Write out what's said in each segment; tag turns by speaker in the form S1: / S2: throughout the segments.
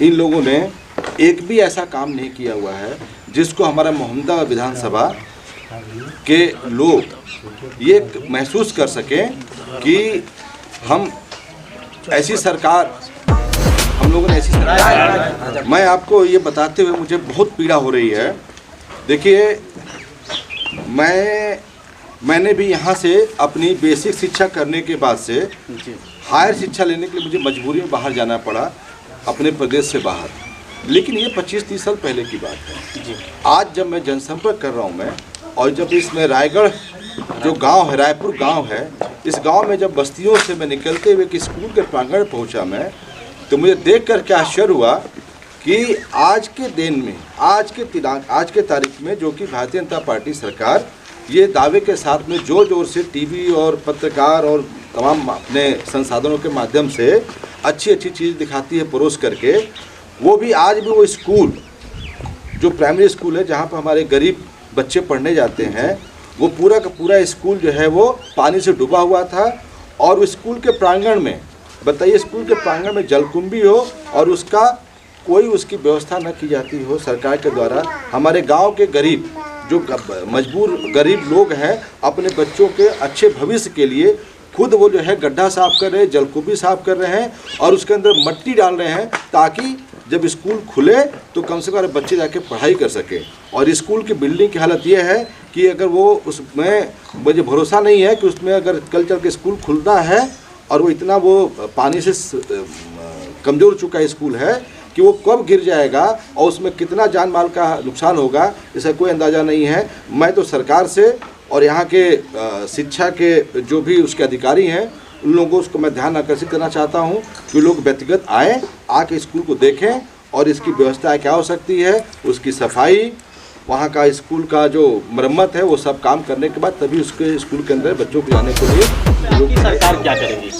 S1: इन लोगों ने एक भी ऐसा काम नहीं किया हुआ है जिसको हमारा मोहम्मदाबाद विधानसभा के लोग ये महसूस कर सकें कि हम ऐसी सरकार, हम लोगों ने ऐसी सरकार। मैं आपको ये बताते हुए मुझे बहुत पीड़ा हो रही है। देखिए, मैंने भी यहाँ से अपनी बेसिक शिक्षा करने के बाद से हायर शिक्षा लेने के लिए मुझे मजबूरी में बाहर जाना पड़ा, अपने प्रदेश से बाहर। लेकिन ये 25-30 साल पहले की बात है। आज जब मैं जनसंपर्क कर रहा हूँ मैं, और जब इसमें रायगढ़ जो गांव है, रायपुर गांव है, इस गांव में जब बस्तियों से मैं निकलते हुए कि स्कूल के प्रांगण पहुंचा मैं, तो मुझे देख कर के आश्चर्य हुआ कि आज के दिन में, आज के तारीख में, जो कि भारतीय जनता पार्टी सरकार ये दावे के साथ में जोर जोर से टीवी और पत्रकार और तमाम अपने संसाधनों के माध्यम से अच्छी अच्छी चीज़ दिखाती है परोस करके, वो भी आज भी वो स्कूल जो प्राइमरी स्कूल है जहाँ पर हमारे गरीब बच्चे पढ़ने जाते हैं, वो पूरा का पूरा स्कूल जो है वो पानी से डूबा हुआ था। और उस स्कूल के प्रांगण में, बताइए, स्कूल के प्रांगण में जलकुंभी हो और उसका कोई उसकी व्यवस्था न की जाती हो सरकार के द्वारा। हमारे गांव के गरीब जो मजबूर गरीब लोग हैं, अपने बच्चों के अच्छे भविष्य के लिए खुद वो जो है गड्ढा साफ कर रहे हैं, जलकुंभी साफ कर रहे हैं और उसके अंदर मिट्टी डाल रहे हैं, ताकि जब स्कूल खुले तो कम से कम बच्चे जाके पढ़ाई कर सकें। और स्कूल की बिल्डिंग की हालत ये है कि अगर वो उसमें, मुझे भरोसा नहीं है कि उसमें अगर कल चल के स्कूल खुलता है और वो इतना वो पानी से कमज़ोर चुका स्कूल है कि वो कब गिर जाएगा और उसमें कितना जान माल का नुकसान होगा, इसका कोई अंदाज़ा नहीं है। मैं तो सरकार से और यहाँ के शिक्षा के जो भी उसके अधिकारी हैं, उन लोगों को उसको मैं ध्यान आकर्षित करना चाहता हूँ कि लोग व्यक्तिगत आएँ, आके स्कूल को देखें और इसकी व्यवस्था क्या हो सकती है, उसकी सफाई, वहाँ का स्कूल का जो मरम्मत है, वो सब काम करने के बाद तभी उसके स्कूल के अंदर बच्चों को जाने के लिए
S2: सरकार क्या करेगी।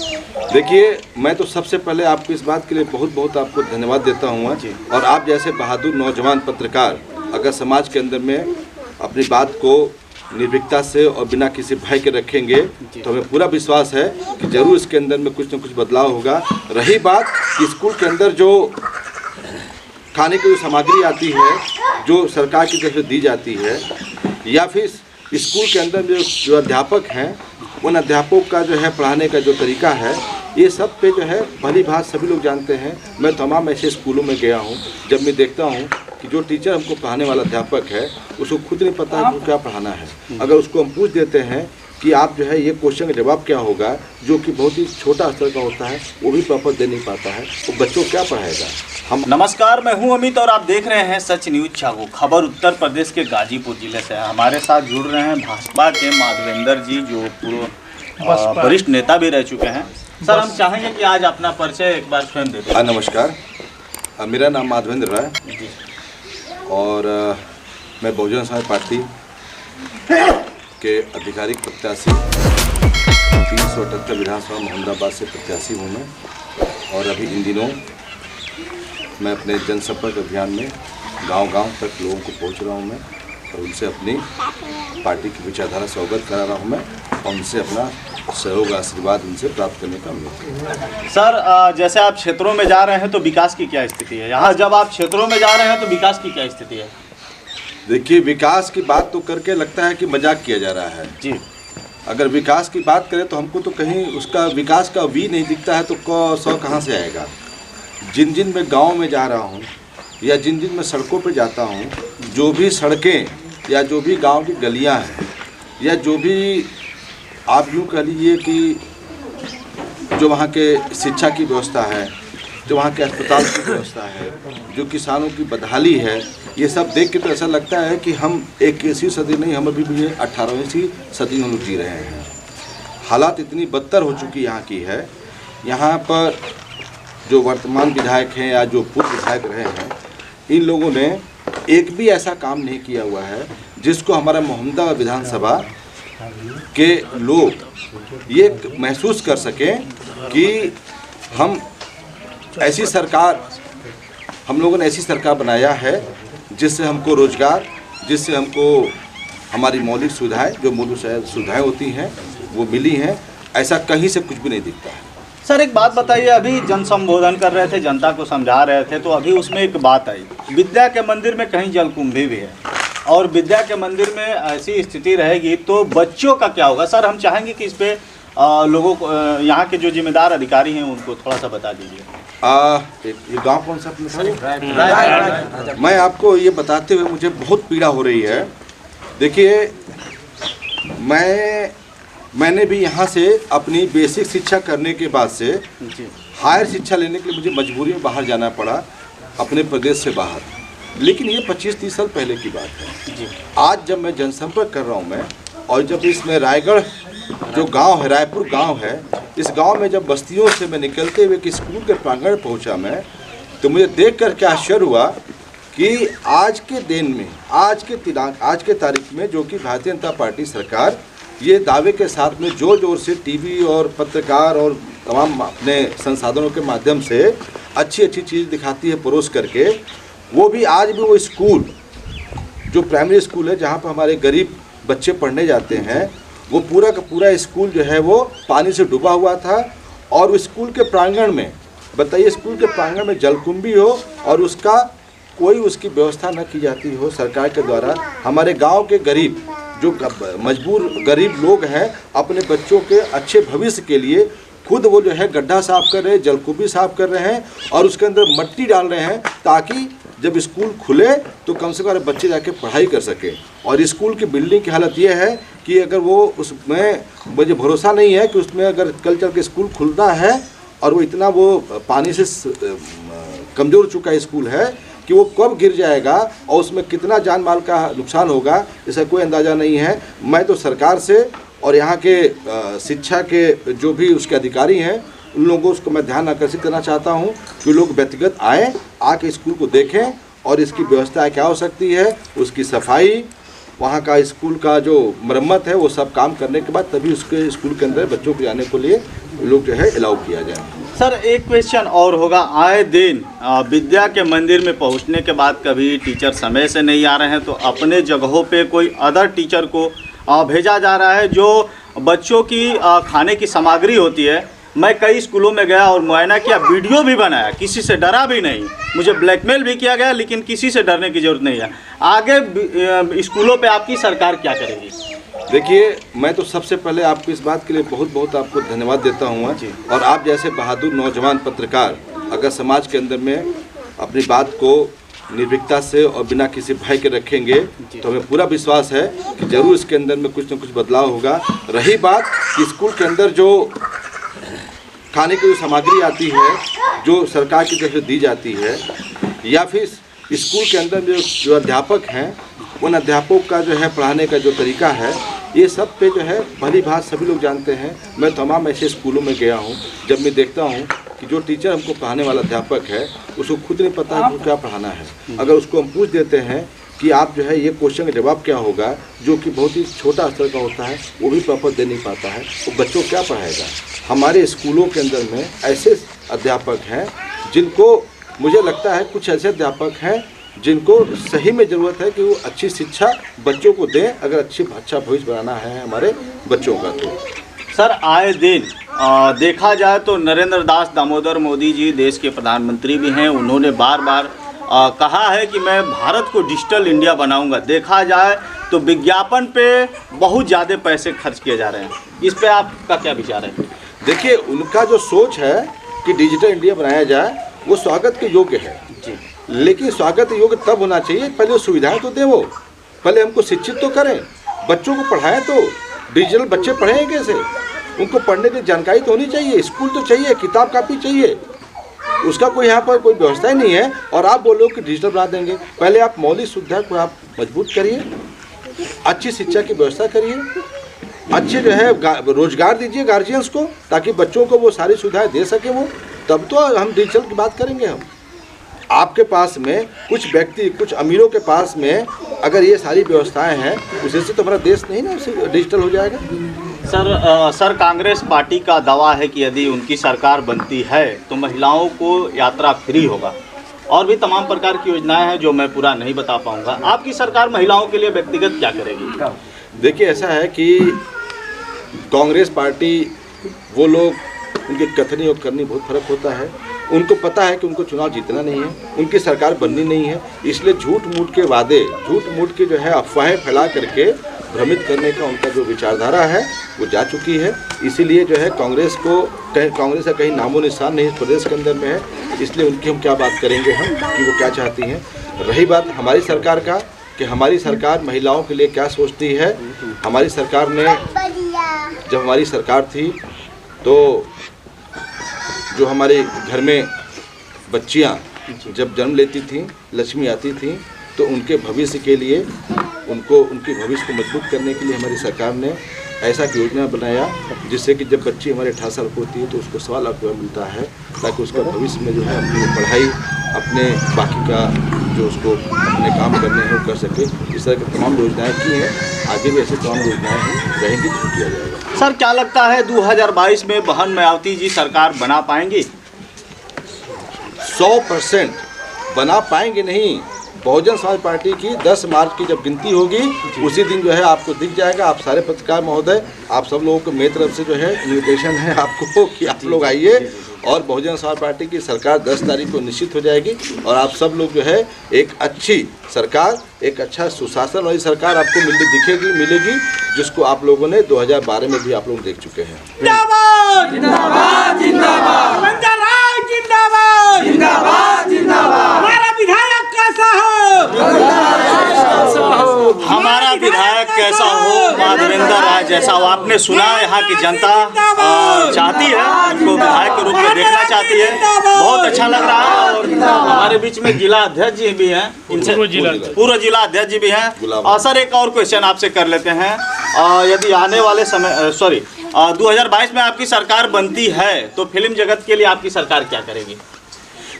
S1: देखिए, मैं तो सबसे पहले आपको इस बात के लिए बहुत बहुत आपको धन्यवाद देता हूँ। और आप जैसे बहादुर नौजवान पत्रकार अगर समाज के अंदर में अपनी बात को निर्भीकता से और बिना किसी भय के रखेंगे तो हमें पूरा विश्वास है कि जरूर इसके अंदर में कुछ न कुछ बदलाव होगा। रही बात कि स्कूल के अंदर जो खाने की जो सामग्री आती है, जो सरकार की तरफ से दी जाती है, या फिर स्कूल के अंदर जो अध्यापक हैं, उन अध्यापकों का जो है पढ़ाने का जो तरीका है, ये सब पे जो है भली भांति सभी लोग जानते हैं। मैं तमाम ऐसे स्कूलों में गया हूँ, जब मैं देखता हूँ कि जो टीचर हमको पढ़ाने वाला अध्यापक है, उसको खुद नहीं पता है वो क्या पढ़ाना है। अगर उसको हम पूछ देते हैं कि आप जो है ये क्वेश्चन का जवाब क्या होगा, जो कि बहुत ही छोटा स्तर का होता है, वो भी प्रॉपर दे नहीं पाता है, वो बच्चों को क्या पढ़ाएगा। हम
S2: नमस्कार, मैं हूं अमित और आप देख रहे हैं सच न्यूज छागो। खबर उत्तर प्रदेश के गाजीपुर जिले से है। हमारे साथ जुड़ रहे हैं भाजपा के माधवेंद्र जी, जो पूर्व वरिष्ठ नेता भी रह चुके हैं। सर, हम चाहेंगे कि आज अपना परिचय एक बार स्वयं दे दें।
S1: नमस्कार, मेरा नाम माधवेंद्र राय और मैं बहुजन समाज पार्टी के आधिकारिक प्रत्याशी 378 विधानसभा मोहम्मदाबाद से प्रत्याशी हूँ मैं। और अभी इन दिनों मैं अपने जनसंपर्क अभियान में गांव-गांव तक लोगों को पहुंच रहा हूं मैं, और उनसे अपनी पार्टी की विचारधारा से अवगत करा रहा हूं मैं, और उनसे अपना सहयोग आशीर्वाद उनसे प्राप्त करने का उम्मीद।
S2: सर, जैसे आप क्षेत्रों में जा रहे हैं तो विकास की क्या स्थिति है? यहाँ जब आप क्षेत्रों में जा रहे हैं तो विकास की क्या स्थिति है?
S1: देखिए, विकास की बात तो करके लगता है कि मजाक किया जा रहा है
S2: जी।
S1: अगर विकास की बात करें तो हमको तो कहीं उसका विकास का वी नहीं दिखता है, तो 100 कहाँ से आएगा। जिन जिन मैं गाँव में जा रहा हूँ या जिन जिन मैं सड़कों पर जाता हूँ, जो भी सड़कें या जो भी गाँव की गलियाँ हैं, या जो भी आप यूँ कह लीजिए कि जो वहाँ के शिक्षा की व्यवस्था है, जो वहाँ के अस्पताल की व्यवस्था है, जो किसानों की बदहाली है, ये सब देख के तो ऐसा लगता है कि हम 21वीं सदी नहीं, हम अभी भी 18वीं सदी में जी रहे हैं। हालात इतनी बदतर हो चुकी यहाँ की है। यहाँ पर जो वर्तमान विधायक हैं या जो पूर्व विधायक रहे हैं, इन लोगों ने एक भी ऐसा काम नहीं किया हुआ है जिसको हमारा मोहम्मदाबाद विधानसभा के लोग ये महसूस कर सकें कि हम ऐसी सरकार, हम लोगों ने ऐसी सरकार बनाया है जिससे हमको रोजगार, जिससे हमको हमारी मौलिक सुविधाएं, जो मूलभूत सुविधाएं होती हैं, वो मिली हैं। ऐसा कहीं से कुछ भी नहीं दिखता है।
S2: सर एक बात बताइए, अभी जन संबोधन कर रहे थे, जनता को समझा रहे थे, तो अभी उसमें एक बात आई, विद्या के मंदिर में कहीं जलकुंभी भी है और विद्या के मंदिर में ऐसी स्थिति रहेगी तो बच्चों का क्या होगा? सर हम चाहेंगे कि इस पे लोगों को, यहाँ के जो जिम्मेदार अधिकारी हैं उनको थोड़ा सा बता दीजिए।
S1: ये गांव कौन सा अपने? मैं आपको ये बताते हुए मुझे बहुत पीड़ा हो रही है। देखिए, मैंने भी यहाँ से अपनी बेसिक शिक्षा करने के बाद से हायर शिक्षा लेने के लिए मुझे मजबूरी में बाहर जाना पड़ा, अपने प्रदेश से बाहर। लेकिन ये 25-30 साल पहले की बात है। आज जब मैं जनसंपर्क कर रहा हूँ मैं, और जब इसमें रायगढ़ जो गांव है, रायपुर गांव है, इस गांव में जब बस्तियों से मैं निकलते हुए कि स्कूल के प्रांगण पहुंचा मैं, तो मुझे देख कर क्या आश्चर्य हुआ कि आज के दिन में, आज के तारीख में, जो कि भारतीय जनता पार्टी सरकार ये दावे के साथ में जोर जोर से टीवी और पत्रकार और तमाम अपने संसाधनों के माध्यम से अच्छी अच्छी चीज़ दिखाती है परोस करके, वो भी आज भी वो स्कूल जो प्राइमरी स्कूल है जहाँ पर हमारे गरीब बच्चे पढ़ने जाते हैं, वो पूरा का पूरा स्कूल जो है वो पानी से डूबा हुआ था। और स्कूल के प्रांगण में, बताइए, स्कूल के प्रांगण में जलकुंभी हो और उसका कोई उसकी व्यवस्था न की जाती हो सरकार के द्वारा। हमारे गांव के गरीब जो मजबूर गरीब लोग हैं, अपने बच्चों के अच्छे भविष्य के लिए खुद वो जो है गड्ढा साफ कर रहे हैं, जलकुंभी साफ कर रहे हैं और उसके अंदर मट्टी डाल रहे हैं, ताकि जब स्कूल खुले तो कम से कम बच्चे जाके पढ़ाई कर सकें। और स्कूल की बिल्डिंग की हालत ये है कि अगर वो उसमें, मुझे भरोसा नहीं है कि उसमें अगर कल चल के स्कूल खुलता है और वो इतना वो पानी से कमज़ोर चुका स्कूल है कि वो कब गिर जाएगा और उसमें कितना जान माल का नुकसान होगा, इसका कोई अंदाज़ा नहीं है। मैं तो सरकार से और यहाँ के शिक्षा के जो भी उसके अधिकारी हैं, उन लोगों को उसको मैं ध्यान आकर्षित करना चाहता हूँ कि लोग व्यक्तिगत आएँ, आके स्कूल को देखें और इसकी व्यवस्था क्या हो सकती है, उसकी सफाई, वहाँ का स्कूल का जो मरम्मत है, वो सब काम करने के बाद तभी उसके स्कूल के अंदर बच्चों को जाने के लिए लोग जो है अलाउ किया जाए।
S2: सर एक क्वेश्चन और होगा, आए दिन विद्या के मंदिर में पहुंचने के बाद कभी टीचर समय से नहीं आ रहे हैं तो अपने जगहों पे कोई अदर टीचर को भेजा जा रहा है जो बच्चों की खाने की सामग्री होती है। मैं कई स्कूलों में गया और मुआयना किया, वीडियो भी बनाया, किसी से डरा भी नहीं, मुझे ब्लैकमेल भी किया गया, लेकिन किसी से डरने की ज़रूरत नहीं है। आगे स्कूलों पे आपकी सरकार क्या करेगी?
S1: देखिए, मैं तो सबसे पहले आपको इस बात के लिए बहुत बहुत आपको धन्यवाद देता हूँ। और आप जैसे बहादुर नौजवान पत्रकार अगर समाज के अंदर में अपनी बात को निर्भीकता से और बिना किसी भय के रखेंगे तो हमें पूरा विश्वास है कि जरूर इसके अंदर में कुछ न कुछ बदलाव होगा। रही बात कि स्कूल के अंदर जो खाने की जो सामग्री आती है, जो सरकार की तरफ से दी जाती है, या फिर स्कूल के अंदर जो अध्यापक हैं, उन अध्यापकों का जो है पढ़ाने का जो तरीका है, ये सब पे जो है भली भांति सभी लोग जानते हैं। मैं तमाम ऐसे स्कूलों में गया हूँ, जब मैं देखता हूँ कि जो टीचर हमको पढ़ाने वाला अध्यापक है उसको खुद नहीं पता है कि क्या पढ़ाना है। अगर उसको हम पूछ देते हैं कि आप जो है ये क्वेश्चन का जवाब क्या होगा, जो कि बहुत ही छोटा स्तर का होता है, वो भी प्रॉपर दे नहीं पाता है, वो बच्चों को क्या पढ़ाएगा। हमारे स्कूलों के अंदर में ऐसे अध्यापक हैं जिनको, मुझे लगता है कुछ ऐसे अध्यापक हैं जिनको सही में ज़रूरत है कि वो अच्छी शिक्षा बच्चों को दें, अगर अच्छा भविष्य बनाना है हमारे बच्चों का। तो
S2: सर आए दिन देखा जाए तो नरेंद्र दास दामोदर मोदी जी देश के प्रधानमंत्री भी हैं, उन्होंने बार बार कहा है कि मैं भारत को डिजिटल इंडिया बनाऊंगा। देखा जाए तो विज्ञापन पे बहुत ज़्यादा पैसे खर्च किए जा रहे हैं, इस पे आपका क्या विचार है?
S1: देखिए, उनका जो सोच है कि डिजिटल इंडिया बनाया जाए वो स्वागत के योग्य है जी, लेकिन स्वागत योग्य तब होना चाहिए, पहले सुविधाएं तो दें, वो पहले हमको शिक्षित तो करें, बच्चों को पढ़ाएं। तो डिजिटल बच्चे पढ़ेंगे कैसे? उनको पढ़ने की जानकारी तो होनी चाहिए, स्कूल तो चाहिए, किताब कापी चाहिए, उसका कोई यहाँ पर कोई व्यवस्था ही नहीं है। और आप बोलो कि डिजिटल बना देंगे, पहले आप मौलिक सुविधा को आप मजबूत करिए, अच्छी शिक्षा की व्यवस्था करिए, अच्छे जो है रोजगार दीजिए गार्जियंस को, ताकि बच्चों को वो सारी सुविधाएं दे सके वो, तब तो हम डिजिटल की बात करेंगे। हम आपके पास में कुछ व्यक्ति, कुछ अमीरों के पास में अगर ये सारी व्यवस्थाएं हैं, उसी से तो हमारा देश नहीं ना उसे डिजिटल हो जाएगा।
S2: सर कांग्रेस पार्टी का दावा है कि यदि उनकी सरकार बनती है तो महिलाओं को यात्रा फ्री होगा, और भी तमाम प्रकार की योजनाएं हैं जो मैं पूरा नहीं बता पाऊंगा। आपकी सरकार महिलाओं के लिए व्यक्तिगत क्या करेगी?
S1: देखिए, ऐसा है कि कांग्रेस पार्टी वो लोग उनकी कथनी और करनी बहुत फर्क होता है। उनको पता है कि उनको चुनाव जीतना नहीं है, उनकी सरकार बननी नहीं है, इसलिए झूठ मूठ के वादे, झूठ मूठ के जो है अफवाहें फैला करके भ्रमित करने का उनका जो विचारधारा है वो जा चुकी है। इसीलिए जो है कांग्रेस का कहीं नामो निशान नहीं इस प्रदेश के अंदर में है। इसलिए उनकी हम क्या बात करेंगे हम कि वो क्या चाहती हैं। रही बात हमारी सरकार का कि हमारी सरकार महिलाओं के लिए क्या सोचती है। हमारी सरकार ने, जब हमारी सरकार थी तो जो हमारे घर में बच्चियां जब जन्म लेती थीं, लक्ष्मी आती थीं, तो उनके भविष्य के लिए, उनके भविष्य को मजबूत करने के लिए हमारी सरकार ने ऐसा एक योजना बनाया जिससे कि जब बच्ची हमारे 18 साल की होती है तो उसको 1.25 लाख रुपया मिलता है, ताकि उसका भविष्य में जो है अपनी पढ़ाई, अपने बाकी का जो उसको अपने काम करने हैं वो कर सके। इस तरह की तमाम योजनाएं की हैं, आगे भी ऐसी तमाम योजनाएं रहेंगी तो किया जाएगा।
S2: सर क्या लगता है 2022 में बहन मायावती जी सरकार बना पाएंगी?
S1: 100% बना पाएंगे नहीं। बहुजन समाज पार्टी की 10 मार्च की जब गिनती होगी उसी दिन जो है आपको दिख जाएगा। आप सारे पत्रकार महोदय, आप सब लोगों को मेरी तरफ से जो है इन्विटेशन है आपको कि आप लोग आइए, और बहुजन समाज पार्टी की सरकार 10 तारीख को निश्चित हो जाएगी और आप सब लोग जो है एक अच्छी सरकार, एक अच्छा सुशासन वाली सरकार आपको मिलेगी, जिसको आप लोगों ने 2012 में भी आप लोग देख चुके हैं।
S3: जिंदाबाद जिंदाबाद जिंदाबाद जिंदाबाद जिंदाबाद जिंदाबाद। हमारा विधायक कैसा हो,
S2: हमारा विधायक कैसा हो, माधवेंद्र राय जैसा हो। आपने सुना यहाँ की जनता चाहती है, उनको विधायक के रूप में देखना चाहती है। बहुत अच्छा लग रहा है। और हमारे बीच में जिला अध्यक्ष जी भी हैं, पूर्व जिला अध्यक्ष जी भी हैं। और सर एक और क्वेश्चन आपसे कर लेते हैं, यदि आने वाले समय 2022 में आपकी सरकार बनती है तो फिल्म जगत के लिए आपकी सरकार क्या करेगी?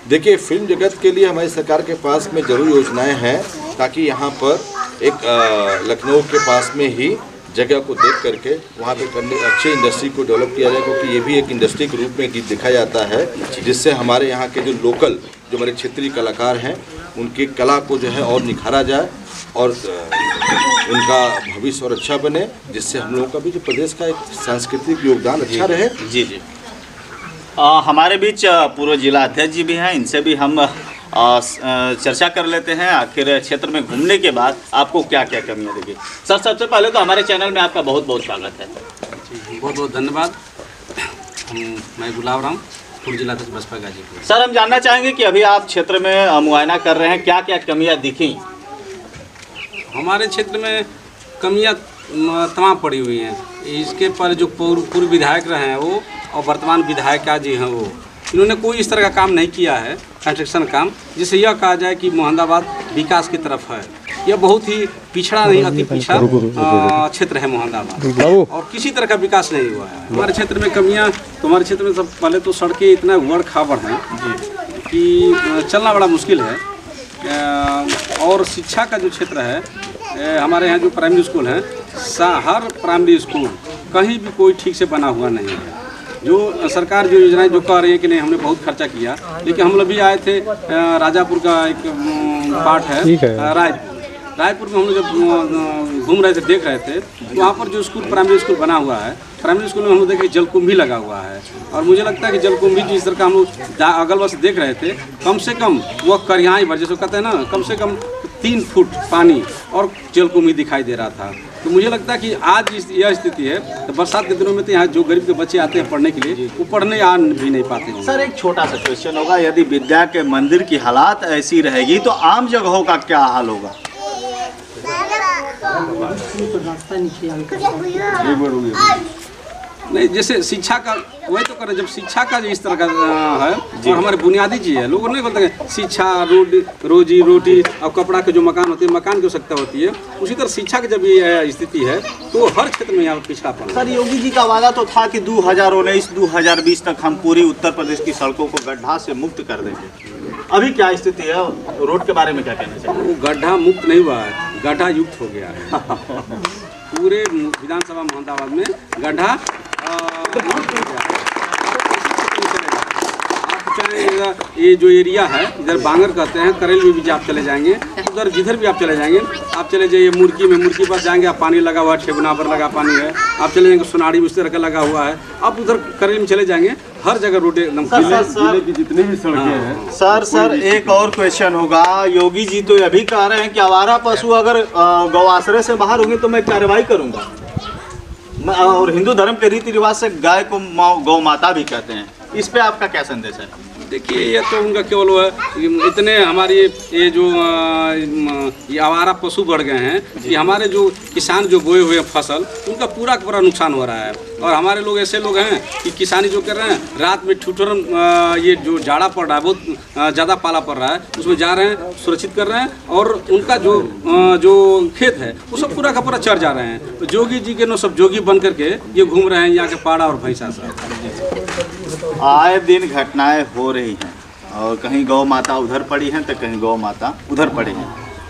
S1: देखिए, फिल्म जगत के लिए हमारी सरकार के पास में जरूर योजनाएं हैं, ताकि यहाँ पर एक लखनऊ के पास में ही जगह को देख करके वहाँ पे करने अच्छे इंडस्ट्री को डेवलप किया जाए, क्योंकि ये भी एक इंडस्ट्री के रूप में दिखा जाता है, जिससे हमारे यहाँ के जो लोकल, जो हमारे क्षेत्रीय कलाकार हैं, उनकी कला को जो है और निखारा जाए और उनका भविष्य और अच्छा बने, जिससे हम लोगों का भी जो प्रदेश का एक सांस्कृतिक योगदान अच्छा रहे।
S2: जी जी। हमारे बीच पूर्व जिला अध्यक्ष जी भी हैं, इनसे भी हम चर्चा कर लेते हैं। आखिर क्षेत्र में घूमने के बाद आपको क्या क्या कमियाँ दिखी? सर सबसे पहले तो हमारे चैनल में आपका बहुत बहुत स्वागत है।
S4: बहुत बहुत धन्यवाद। मैं गुलाब राम, पूर्व जिला अध्यक्ष बसपा गाजीपुर।
S2: सर हम जानना चाहेंगे कि अभी आप क्षेत्र में मुआयना कर रहे हैं, क्या क्या कमियाँ दिखी?
S4: हमारे क्षेत्र में कमियाँ तमाम पड़ी हुई हैं। इसके पर जो पूर्व विधायक रहे हैं वो और वर्तमान विधायिका जी हैं वो, इन्होंने कोई इस तरह का काम नहीं किया है, कंस्ट्रक्शन काम, जिससे यह कहा जाए कि मोहम्मदाबाद विकास की तरफ है। यह बहुत ही पिछड़ा नहीं, अति पिछड़ा क्षेत्र है मोहम्मदाबाद, और किसी तरह का विकास नहीं हुआ है। हमारे क्षेत्र में कमियां तो हमारे क्षेत्र में सब पहले तो सड़कें इतना उबड़ खाबड़ हैं कि चलना बड़ा मुश्किल है। और शिक्षा का जो क्षेत्र है, हमारे यहाँ जो प्राइमरी स्कूल हैं, हर प्राइमरी स्कूल कहीं भी कोई ठीक से बना हुआ नहीं है। जो सरकार जो योजनाएं जो कह रही है कि नहीं, हमने बहुत खर्चा किया, लेकिन हम लोग भी आए थे, राजापुर का एक पार्ट है रायपुर में हम लोग जब घूम रहे थे, देख रहे थे, तो वहाँ पर जो स्कूल प्राइमरी स्कूल बना हुआ है, प्राइमरी स्कूल में हम लोग देखे जलकुंभी लगा हुआ है। और मुझे लगता है कि जलकुंभी जिस तरह का हम लोग अगल बगल से देख रहे थे, कम से कम वह करियाई भर, जैसे कहते हैं ना, कम से कम 3 फुट पानी और जलकुंभी दिखाई दे रहा था। तो मुझे लगता है कि आज यह स्थिति है, तो बरसात के दिनों में तो यहाँ जो गरीब के बच्चे आते हैं पढ़ने के लिए, वो पढ़ने आ भी नहीं पाते हैं।
S2: सर एक छोटा सा क्वेश्चन होगा, यदि विद्या के मंदिर की हालात ऐसी रहेगी तो आम जगहों का क्या हाल होगा?
S4: नहीं, जैसे शिक्षा का वही तो करें, जब शिक्षा का इस तरह का है, और हमारे बुनियादी चीज़ है, लोग नहीं बोलते हैं शिक्षा, रोजी रोटी और कपड़ा के जो मकान होते हैं, मकान की आवश्यकता होती है, उसी तरह शिक्षा की जब ये स्थिति है तो हर क्षेत्र में यहाँ पिछड़ापन।
S2: सर योगी जी का वादा तो था कि 2019-2020 तक हम पूरी उत्तर प्रदेश की सड़कों को गड्ढा से मुक्त कर देंगे। अभी क्या स्थिति है, रोड के बारे में क्या कहना चाहिए?
S4: वो गड्ढा मुक्त नहीं हुआ है, गड्ढा युक्त हो गया है। पूरे विधानसभा मोहम्मदाबाद में गड्ढा आप चाहे हमारे ये जो एरिया है इधर बांगर कहते हैं, करेल में भी आप चले जाएंगे, उधर जिधर भी आप चले जाएंगे, आप चले जाइए मुर्गी में, मुर्गी पास जाएंगे आप पानी लगा हुआ है, ठेगुना पर लगा पानी है, आप चले जाएंगे सोनाड़ी में उस तरह का लगा हुआ है, आप उधर करेल में चले जाएंगे, हर जगह रोड एकदम
S1: जिले की जितनी भी सड़कें हैं।
S2: सर एक और क्वेश्चन होगा। योगी जी तो ये भी कह रहे हैं कि आवारा पशु अगर गौ आश्रय से बाहर होंगे तो मैं कार्रवाई करूंगा, और हिंदू धर्म के रीति रिवाज से गाय को गौ माता भी कहते हैं, इस पे आपका क्या संदेश है?
S4: देखिए ये तो उनका केवल वो है, इतने हमारी ये जो ये आवारा पशु बढ़ गए हैं कि हमारे जो किसान जो बोए हुए फसल उनका पूरा का पूरा नुकसान हो रहा है। और हमारे लोग ऐसे लोग हैं कि किसानी जो कर रहे हैं, रात में ठुठुर ये जो जाड़ा पड़ रहा है, बहुत ज़्यादा पाला पड़ रहा है, उसमें जा रहे हैं, सुरक्षित कर रहे हैं, और उनका जो खेत है वो सब पूरा का पूरा चढ़ जा रहे हैं। तो जोगी जी के नो सब जोगी बन करके ये घूम रहे हैं यहाँ के पाड़ा और भैंसा सब।
S2: आए दिन घटनाएं हो रही हैं, और कहीं गौ माता उधर पड़ी हैं तो कहीं गौ माता उधर पड़ी हैं,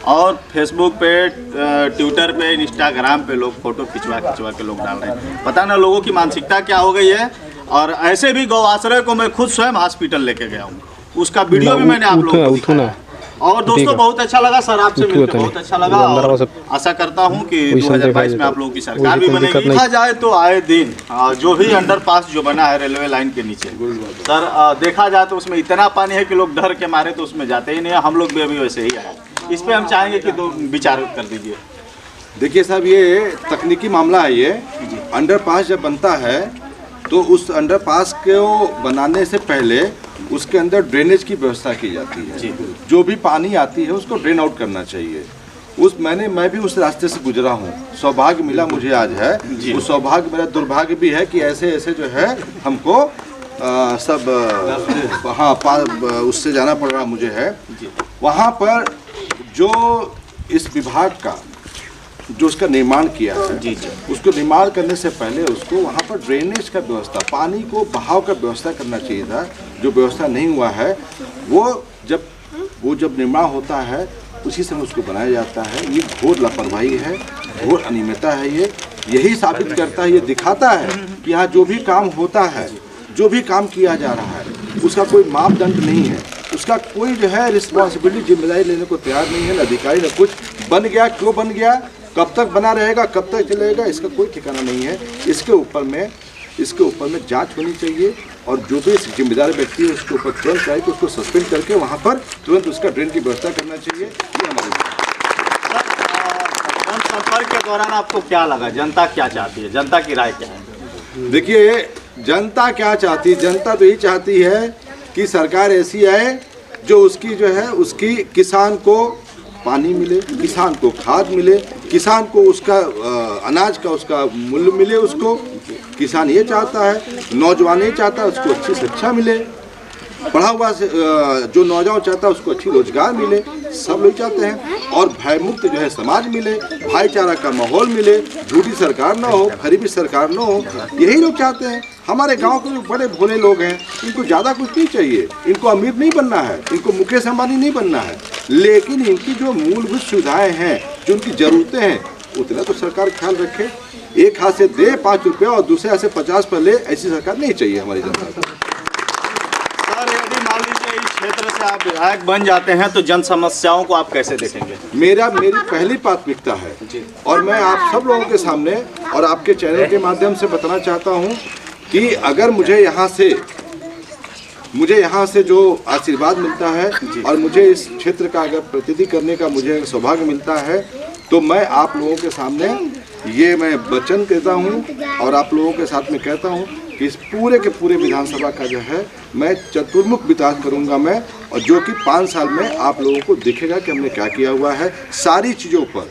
S2: और फेसबुक पे, ट्विटर पे, इंस्टाग्राम पे लोग फोटो खिंचवा के लोग डाल रहे हैं। पता ना लोगों की मानसिकता क्या हो गई है। और ऐसे भी गौ आश्रय को मैं खुद स्वयं हॉस्पिटल लेके गया हूँ, उसका वीडियो भी मैंने आप लोगों को दिखाया। और दोस्तों बहुत अच्छा लगा सर, आपसे मिलकर बहुत अच्छा लगा, और आशा करता हूँ कि 2022 में आप लोगों की सरकार भी बनेगी। देखा जाए तो आए दिन जो भी अंडरपास जो बना है रेलवे लाइन के नीचे सर, देखा जाए तो उसमें इतना पानी है कि लोग डर के मारे तो उसमें जाते ही नहीं। हम लोग भी अभी वैसे ही आए, इस पे हम चाहेंगे कि दो विचार कर दीजिए।
S1: देखिए साहब, ये तकनीकी मामला है। ये अंडरपास जब बनता है तो उस अंडरपास को बनाने से पहले उसके अंदर ड्रेनेज की व्यवस्था की जाती है। जो भी पानी आती है उसको ड्रेन आउट करना चाहिए। मैं भी उस रास्ते से गुजरा हूँ, सौभाग्य मिला मुझे आज है। उस सौभाग्य मेरा दुर्भाग्य भी है कि ऐसे जो है हमको उससे जाना पड़ रहा मुझे है। वहाँ पर जो इस विभाग का जो उसका निर्माण किया है, उसको निर्माण करने से पहले उसको वहाँ पर ड्रेनेज का व्यवस्था, पानी को बहाव का व्यवस्था करना चाहिए था। जो व्यवस्था नहीं हुआ है, वो जब निर्माण होता है उसी समय उसको बनाया जाता है। ये घोर लापरवाही है, घोर अनियमितता है। यही साबित करता है, ये दिखाता है कि यहाँ जो भी काम होता है, जो भी काम किया जा रहा है, उसका कोई मापदंड नहीं है, उसका कोई जो है रिस्पॉन्सिबिलिटी, जिम्मेदारी लेने को तैयार नहीं है, न अधिकारी न कुछ। बन गया, क्यों बन गया, कब तक बना रहेगा, कब तक चलेगा, इसका कोई ठिकाना नहीं है। इसके ऊपर में जांच होनी चाहिए, और जो भी जिम्मेदार व्यक्ति है उसके ऊपर तुरंत चाहिए कि उसको सस्पेंड करके वहाँ पर तुरंत उसका ड्रेन की व्यवस्था करना चाहिए। ये हमारी
S2: जनसंपर्क के दौरान आपको क्या लगा, जनता क्या चाहती है, जनता की राय क्या है?
S1: देखिए, जनता क्या चाहती है, जनता तो यही चाहती है कि सरकार ऐसी आए जो उसकी किसान को पानी मिले, किसान को खाद मिले, किसान को उसका अनाज का उसका मूल्य मिले। उसको किसान ये चाहता है, नौजवान ये चाहता है उसको अच्छी शिक्षा मिले, पढ़ा हुआ जो नौजवान चाहता है उसको अच्छी रोजगार मिले, सब लोग चाहते हैं। और भयमुक्त जो है समाज मिले, भाईचारा का माहौल मिले, झूठी सरकार ना हो, गरीबी सरकार ना हो, यही लोग चाहते हैं। हमारे गांव के जो बड़े भोले लोग हैं, इनको ज़्यादा कुछ नहीं चाहिए, इनको अमीर नहीं बनना है, इनको मुकेश अंबानी नहीं बनना है, लेकिन इनकी जो मूलभूत सुविधाएं हैं, जो उनकी ज़रूरतें हैं, उतना तो सरकार ख्याल रखे। एक हाथ से दे 5 रुपये और दूसरे हाथ से 50 पर ले, ऐसी सरकार नहीं चाहिए हमारी जनता को।
S2: सर, यदि मान लीजिए इस क्षेत्र से आप विधायक बन जाते हैं तो जन समस्याओं को आप कैसे देखेंगे?
S1: मेरी पहली प्राथमिकता है, और मैं आप सब लोगों के सामने और आपके चैनल के माध्यम से बताना चाहता हूँ कि अगर मुझे यहाँ से जो आशीर्वाद मिलता है और मुझे इस क्षेत्र का अगर प्रतिनिधि करने का मुझे सौभाग्य मिलता है, तो मैं आप लोगों के सामने ये मैं वचन देता हूँ और आप लोगों के साथ में कहता हूँ कि इस पूरे के पूरे विधानसभा का जो है मैं चतुर्मुख विकास करूँगा मैं, और जो कि 5 साल में आप लोगों को दिखेगा कि हमने क्या किया हुआ है सारी चीज़ों पर,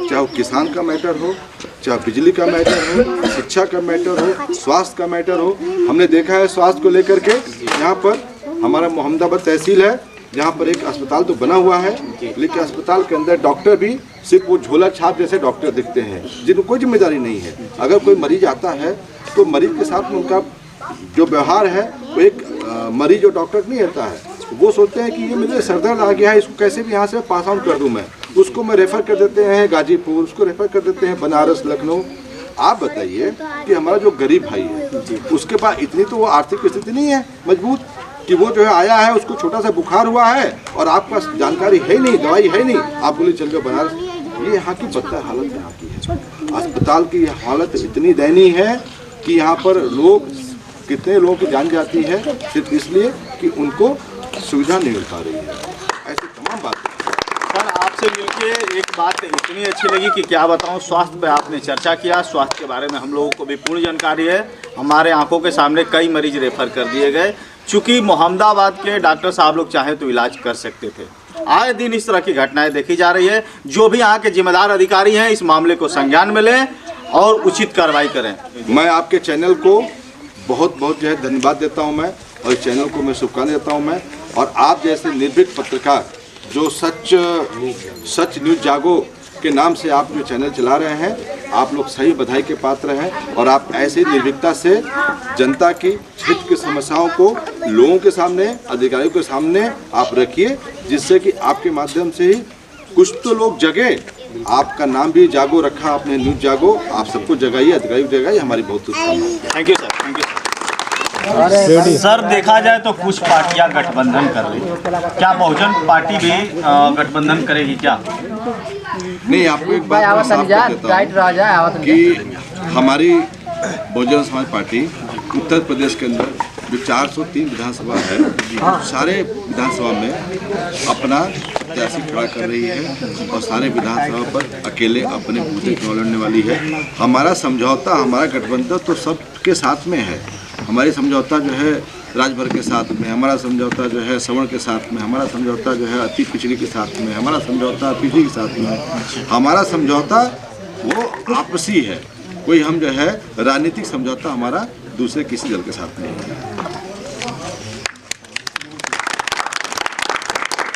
S1: चाहे वो किसान का मैटर हो, चाहे बिजली का मैटर हो, शिक्षा का मैटर हो, स्वास्थ्य का मैटर हो। हमने देखा है स्वास्थ्य को लेकर के, यहाँ पर हमारा मोहम्मदाबाद तहसील है, जहाँ पर एक अस्पताल तो बना हुआ है, लेकिन अस्पताल के अंदर डॉक्टर भी सिर्फ वो झोला छाप जैसे डॉक्टर दिखते हैं, जिनको कोई जिम्मेदारी नहीं है। अगर कोई मरीज आता है तो मरीज के साथ में उनका जो व्यवहार है वो एक मरीज और डॉक्टर नहीं रहता है। वो सोचते हैं कि ये मुझे सरदर्द आ गया है, इसको कैसे भी यहाँ से पास आउट कर दूँ मैं, उसको मैं रेफ़र कर देते हैं गाजीपुर, उसको रेफ़र कर देते हैं बनारस, लखनऊ। आप बताइए कि हमारा जो गरीब भाई है उसके पास इतनी तो वो आर्थिक स्थिति नहीं है मजबूत, कि वो जो है आया है, उसको छोटा सा बुखार हुआ है और आपके पास जानकारी है नहीं, दवाई है नहीं, आप बोले चल जाओ बनारस। ये यहाँ की बदतर हालत यहाँ की है। अस्पताल की हालत इतनी दयनीय है कि यहाँ पर लोग, कितने लोगों की जान जाती है सिर्फ इसलिए कि उनको सुविधा नहीं मिल पा रही है। ऐसी तमाम बातें।
S2: सर, आपसे मिलके एक बात इतनी अच्छी लगी कि क्या बताऊं, स्वास्थ्य पे आपने चर्चा किया। स्वास्थ्य के बारे में हम लोगों को भी पूर्ण जानकारी है। हमारे आंखों के सामने कई मरीज रेफर कर दिए गए। चूँकि मोहम्मदाबाद के डॉक्टर साहब लोग चाहें तो इलाज कर सकते थे। आए दिन इस तरह की घटनाएं देखी जा रही है। जो भी यहाँ के जिम्मेदार अधिकारी हैं इस मामले को संज्ञान में लें और उचित कार्रवाई करें।
S1: मैं आपके चैनल को बहुत बहुत जो है धन्यवाद देता हूँ मैं, और इस चैनल को मैं शुभकामनाएं देता हूँ मैं। और आप जैसे निर्भीक पत्रकार जो सच न्यूज़ जागो के नाम से आप जो चैनल चला रहे हैं, आप लोग सही बधाई के पात्र हैं। और आप ऐसे निर्भीकता से जनता की क्षेत्र की समस्याओं को लोगों के सामने, अधिकारियों के सामने आप रखिए, जिससे कि आपके माध्यम से ही कुछ तो लोग जगे। आपका नाम भी जागो रखा आपने, न्यूज़ जागो, आप सबको जगाइए, अधिकारियों को जगाइए। हमारी बहुत शुभकामनाएं।
S2: Thank you sir, thank you sir. देखा जाए तो कुछ पार्टियां गठबंधन कर रही हैं, क्या बहुजन पार्टी भी गठबंधन करेगी क्या?
S1: नहीं, आपको एक बात मैं साफ कर देता हूं कि हमारी बहुजन समाज पार्टी उत्तर प्रदेश के अंदर जो 403 विधानसभा है, सारे विधानसभा में अपना प्रत्याशी खड़ा कर रही है और सारे विधानसभा पर अकेले अपने बूते चुनाव लड़ने वाली है। हमारा समझौता, हमारा गठबंधन तो सबके साथ में है। हमारी समझौता जो है राजभर के साथ में, हमारा समझौता जो है सवर्ण के साथ में, हमारा समझौता जो है अति पिछड़ी के साथ में, हमारा समझौता पिछड़ी के साथ में। हमारा समझौता वो आपसी है, कोई हम जो है राजनीतिक समझौता हमारा दूसरे किसी दल के साथ नहीं है।